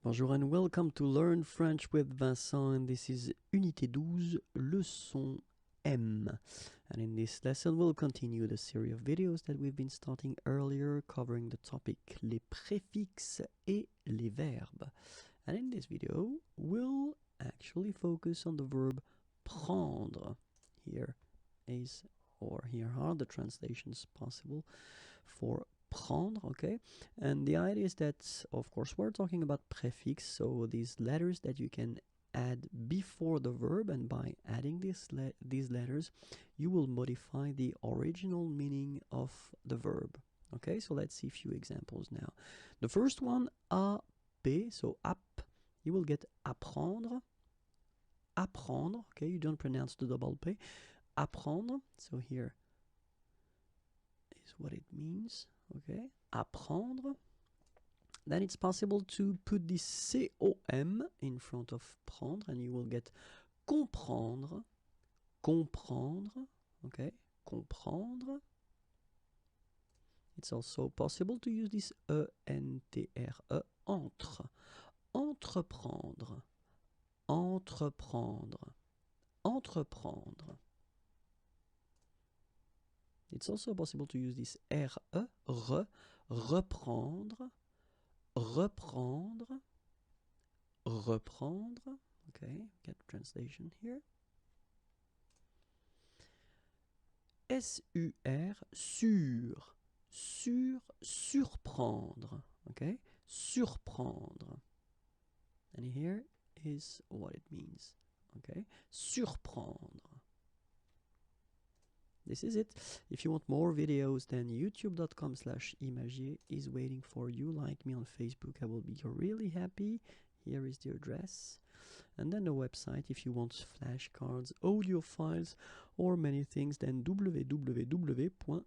Bonjour and welcome to Learn French with Vincent, and this is Unité 12, leçon M. And in this lesson we'll continue the series of videos that we've been starting earlier covering the topic les préfixes et les verbes. And in this video we'll actually focus on the verb prendre. Here are the translations possible for prendre, okay? And the idea is that, of course, we're talking about prefix, so these letters that you can add before the verb, and by adding these letters, you will modify the original meaning of the verb. Okay, so let's see a few examples now. The first one, ap, so ap, you will get apprendre, apprendre, okay, you don't pronounce the double p, apprendre, so here is what it means. Okay, apprendre. Then it's possible to put this com in front of prendre, and you will get comprendre, comprendre. Okay, comprendre. It's also possible to use this entre, entre, entreprendre, entreprendre, entreprendre. It's also possible to use this reprendre, reprendre, reprendre. Okay, get the translation here. Sur, surprendre. Okay, surprendre. And here is what it means. Okay, surprendre. This is it. If you want more videos, then youtube.com/imagier is waiting for you. Like me on Facebook, I will be really happy. Here is the address. And then the website, if you want flashcards, audio files, or many things, then www.imagier.com.